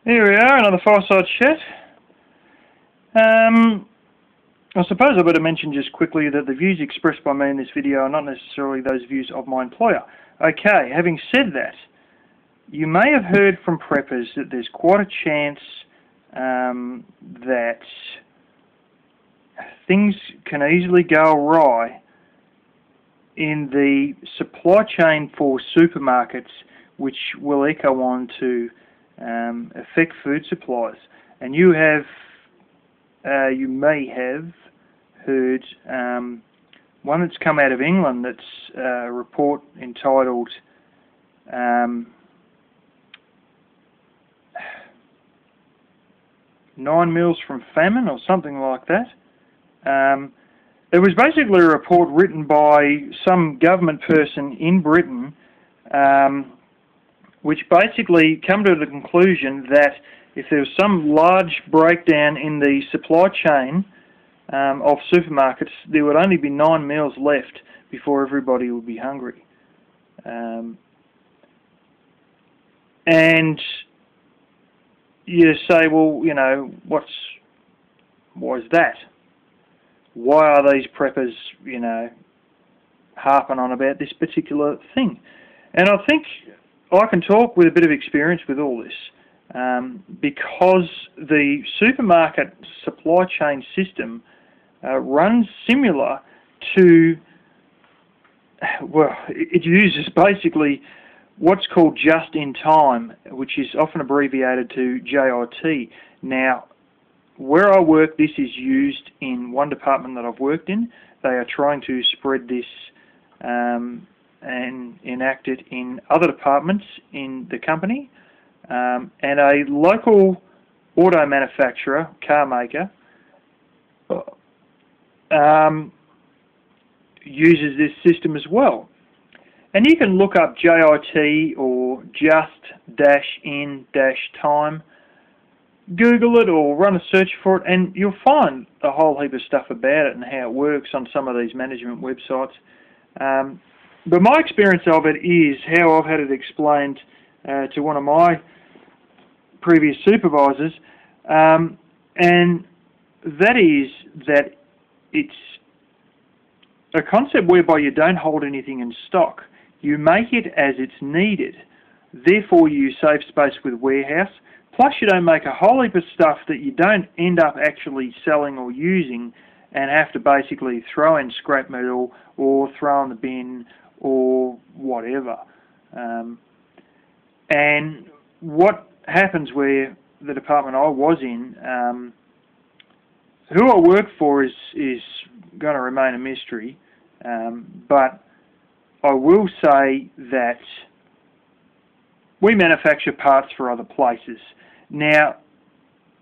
Here we are, another fireside chat. I suppose I better mention just quickly that the views expressed by me in this video are not necessarily those views of my employer. Okay, having said that, you may have heard from preppers that there's quite a chance that things can easily go awry in the supply chain for supermarkets, which will echo on to affect food supplies. And you may have heard one that's come out of England. That's a report entitled 9 Meals from Famine or something like that. It was basically a report written by some government person in Britain, which basically come to the conclusion that if there was some large breakdown in the supply chain of supermarkets, there would only be 9 meals left before everybody would be hungry. And you say, well, you know, why is that? Why are these preppers, you know, harping on about this particular thing? And I think I can talk with a bit of experience with all this, because the supermarket supply chain system runs similar to, well, it uses basically what's called just-in-time, which is often abbreviated to JIT. Now, where I work, this is used in one department that I've worked in. They are trying to spread this and enact it in other departments in the company. And a local auto manufacturer, car maker, uses this system as well. And you can look up JIT or just-in-time, Google it or run a search for it, and you'll find a whole heap of stuff about it and how it works on some of these management websites. But my experience of it is how I've had it explained to one of my previous supervisors, and that is that it's a concept whereby you don't hold anything in stock. You make it as it's needed. Therefore, you save space with warehouse. Plus, you don't make a whole heap of stuff that you don't end up actually selling or using and have to basically throw in scrap metal or throw in the bin or whatever. And what happens where the department I was in, who I work for is going to remain a mystery, but I will say that we manufacture parts for other places. Now,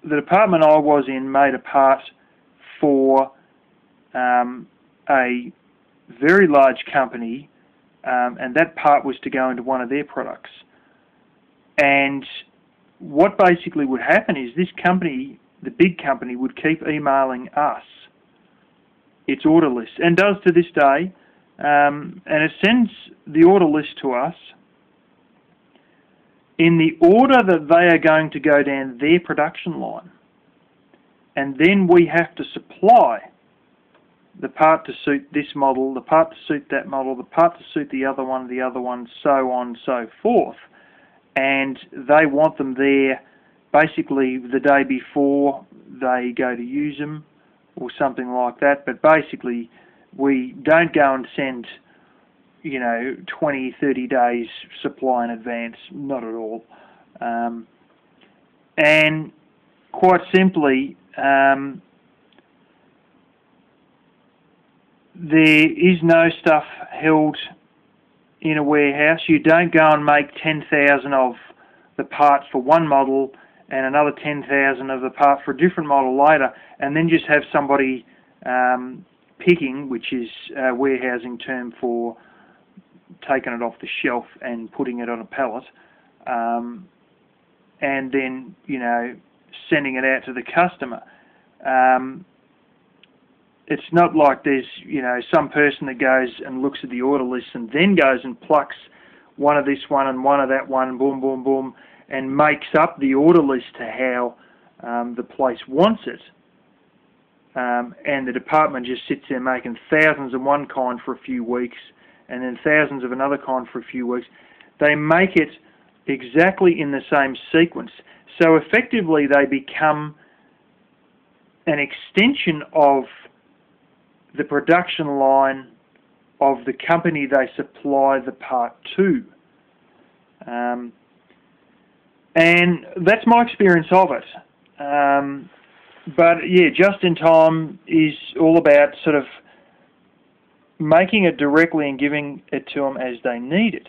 the department I was in made a part for a very large company, and that part was to go into one of their products. And what basically would happen is this company, the big company, would keep emailing us its order list, and does to this day, and it sends the order list to us in the order that they are going to go down their production line. And then we have to supply the part to suit this model, the part to suit that model, the part to suit the other one, so on and so forth. And they want them there basically the day before they go to use them or something like that. But basically, we don't go and send, you know, 20, 30 days supply in advance, not at all. And quite simply, there is no stuff held in a warehouse. You don't go and make 10,000 of the part for one model and another 10,000 of the part for a different model later, and then just have somebody picking, which is a warehousing term for taking it off the shelf and putting it on a pallet, and then, you know, sending it out to the customer. It's not like there's, you know, some person that goes and looks at the order list and then goes and plucks one of this one and one of that one, boom, boom, boom, and makes up the order list to how the place wants it, and the department just sits there making thousands of one kind for a few weeks and then thousands of another kind for a few weeks. They make it exactly in the same sequence. So effectively they become an extension of the production line of the company they supply the part to. And that's my experience of it. But yeah, just in time is all about sort of making it directly and giving it to them as they need it.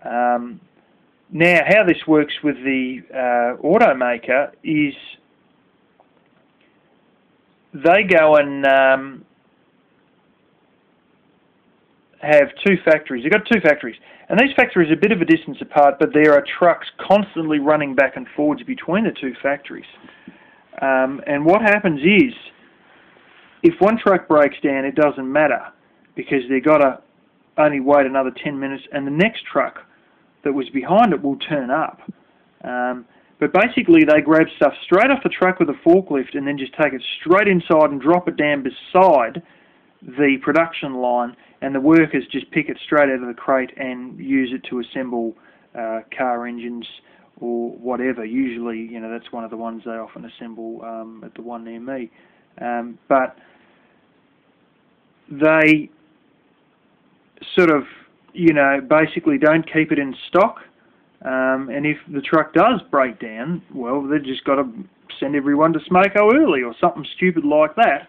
Now, how this works with the automaker is they go and have two factories. They've got two factories, and these factories are a bit of a distance apart, but there are trucks constantly running back and forwards between the two factories. And what happens is, if one truck breaks down, it doesn't matter, because they've got to only wait another 10 minutes, and the next truck that was behind it will turn up. But basically, they grab stuff straight off the truck with a forklift and then just take it straight inside and drop it down beside the production line, and the workers just pick it straight out of the crate and use it to assemble car engines or whatever. Usually, you know, that's one of the ones they often assemble at the one near me. But they sort of, you know, basically don't keep it in stock. And if the truck does break down, well, they've just got to send everyone to Smoko early or something stupid like that.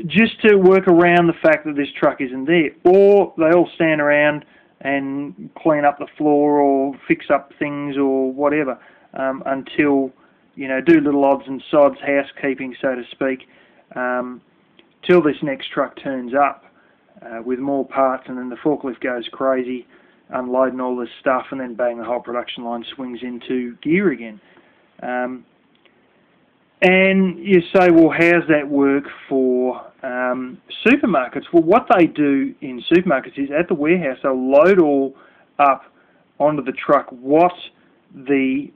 Just to work around the fact that this truck isn't there. Or they all stand around and clean up the floor or fix up things or whatever until, you know, do little odds and sods, housekeeping, so to speak, till this next truck turns up with more parts, and then the forklift goes crazy, unloading all this stuff, and then bang, the whole production line swings into gear again. And you say, well, how's that work for supermarkets? Well, what they do in supermarkets is at the warehouse, they'll load all up onto the truck what the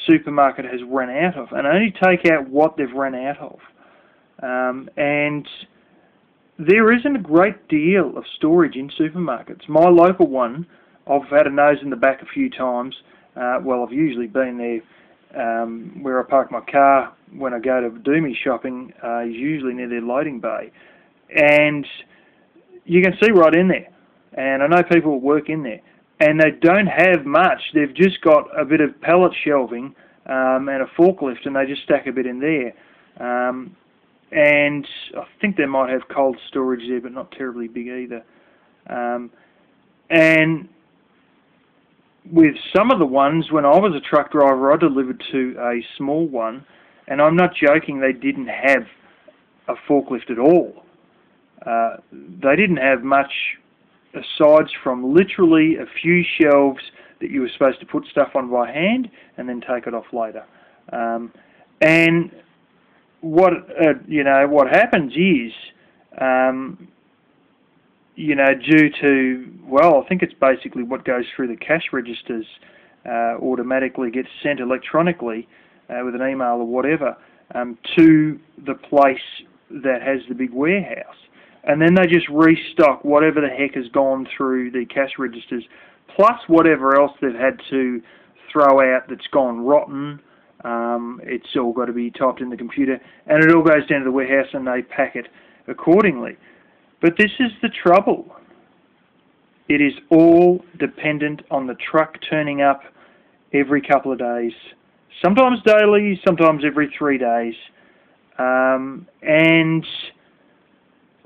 supermarket has run out of, and only take out what they've run out of. And there isn't a great deal of storage in supermarkets. My local one, I've had a nose in the back a few times. Well, I've usually been there where I park my car when I go to do me shopping, is usually near their loading bay. And you can see right in there. And I know people that work in there. And they don't have much. They've just got a bit of pallet shelving and a forklift, and they just stack a bit in there. And I think they might have cold storage there, but not terribly big either. And with some of the ones, when I was a truck driver, I delivered to a small one, and I'm not joking, they didn't have a forklift at all. They didn't have much aside from literally a few shelves that you were supposed to put stuff on by hand and then take it off later. And what what happens is, due to, well, I think it's basically what goes through the cash registers automatically gets sent electronically with an email or whatever to the place that has the big warehouse. And then they just restock whatever the heck has gone through the cash registers, plus whatever else they've had to throw out that's gone rotten. It's all got to be typed in the computer, and it all goes down to the warehouse and they pack it accordingly. But this is the trouble. It is all dependent on the truck turning up every couple of days, sometimes daily, sometimes every 3 days. And,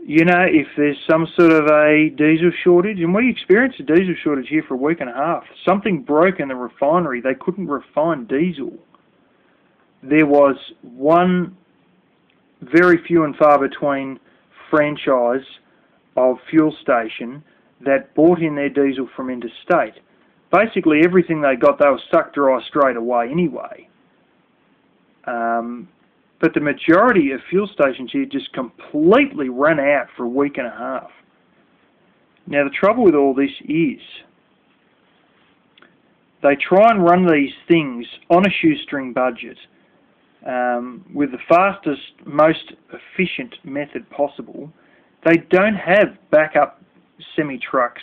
you know, if there's some sort of a diesel shortage, and we experienced a diesel shortage here for a week and a half. Something broke in the refinery. They couldn't refine diesel. There was one very few and far between franchise of fuel station that bought in their diesel from interstate. Basically everything they got, they were sucked dry straight away anyway. But the majority of fuel stations here just completely ran out for a week and a half. Now the trouble with all this is, they try and run these things on a shoestring budget with the fastest, most efficient method possible. They don't have backup semi-trucks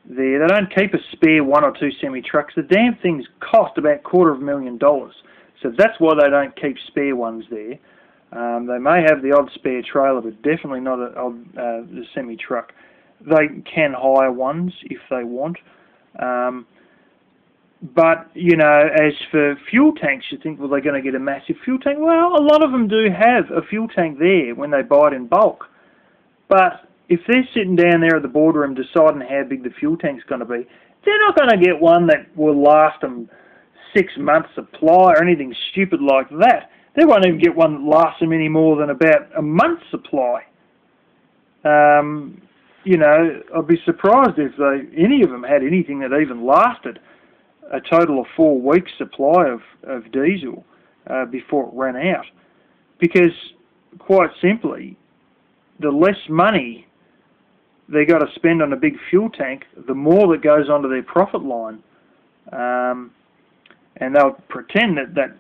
there. They don't keep a spare 1 or 2 semi-trucks. The damn things cost about $250,000. So that's why they don't keep spare ones there. They may have the odd spare trailer, but definitely not the semi-truck. They can hire ones if they want. But, you know, as for fuel tanks, you think, well, they're going to get a massive fuel tank. Well, a lot of them do have a fuel tank there when they buy it in bulk. But if they're sitting down there at the boardroom deciding how big the fuel tank's going to be, they're not going to get one that will last them 6 months supply or anything stupid like that. They won't even get one that lasts them any more than about a month's supply. You know, I'd be surprised if any of them had anything that even lasted a total of 4 weeks supply of diesel before it ran out. Because, quite simply, the less money they got to spend on a big fuel tank, the more that goes onto their profit line. And they'll pretend that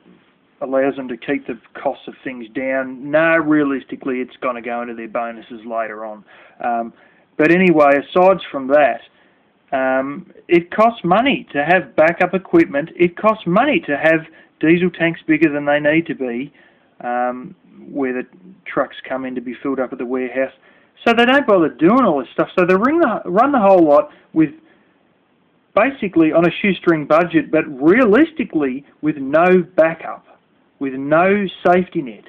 allows them to keep the costs of things down. No, realistically, it's going to go into their bonuses later on. But anyway, aside from that, it costs money to have backup equipment. It costs money to have diesel tanks bigger than they need to be, where the trucks come in to be filled up at the warehouse. So they don't bother doing all this stuff. So they run the whole lot with basically on a shoestring budget, but realistically with no backup, with no safety net.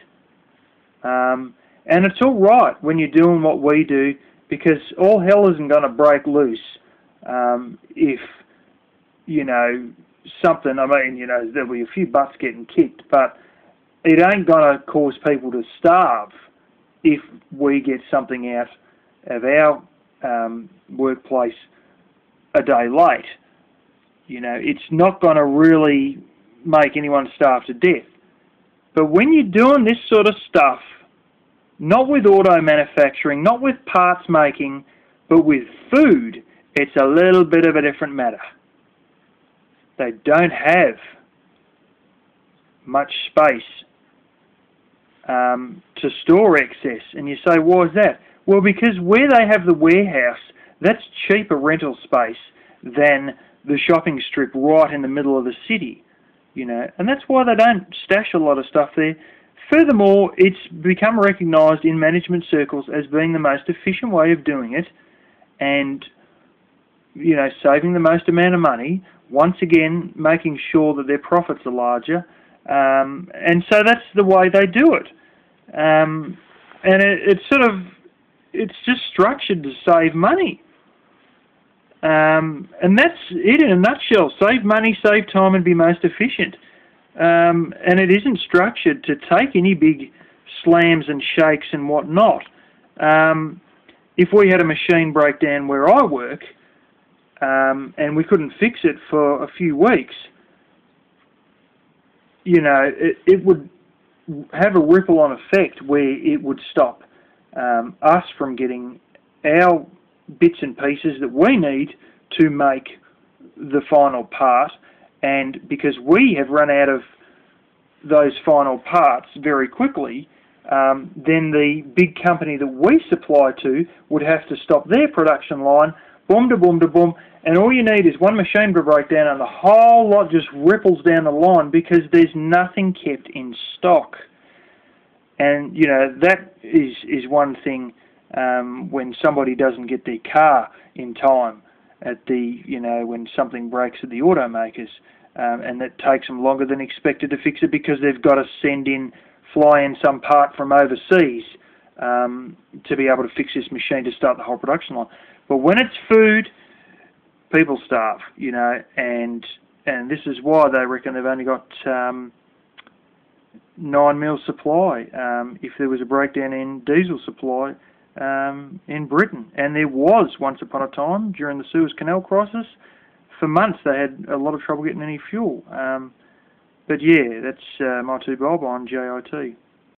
And it's all right when you're doing what we do, because all hell isn't going to break loose if, you know, something, I mean, you know, there'll be a few butts getting kicked, but it ain't going to cause people to starve if we get something out of our workplace a day late. You know, it's not going to really make anyone starve to death. But when you're doing this sort of stuff, not with auto manufacturing, not with parts making, but with food, it's a little bit of a different matter. They don't have much space to store excess. And you say, why is that? Well, because where they have the warehouse, that's cheaper rental space than the shopping strip right in the middle of the city, you know, and that's why they don't stash a lot of stuff there. Furthermore, it's become recognised in management circles as being the most efficient way of doing it, and, you know, saving the most amount of money, once again making sure that their profits are larger, and so that's the way they do it. And it's just structured to save money. And that's it in a nutshell. Save money, save time, and be most efficient. And it isn't structured to take any big slams and shakes and whatnot. If we had a machine breakdown where I work, and we couldn't fix it for a few weeks, you know, it would have a ripple-on effect where it would stop us from getting our bits and pieces that we need to make the final part, and because we have run out of those final parts very quickly, then the big company that we supply to would have to stop their production line, boom to boom to boom, and all you need is one machine to break down and the whole lot just ripples down the line because there's nothing kept in stock. And, you know, that is one thing when somebody doesn't get their car in time at the, you know, when something breaks at the automakers, and that takes them longer than expected to fix it because they've got to fly in some part from overseas to be able to fix this machine to start the whole production line. But when it's food, people starve, you know, and this is why they reckon they've only got 9 mil supply if there was a breakdown in diesel supply in Britain. And there was, once upon a time, during the Suez Canal crisis, for months they had a lot of trouble getting any fuel. But yeah, that's my 2 bob on JIT.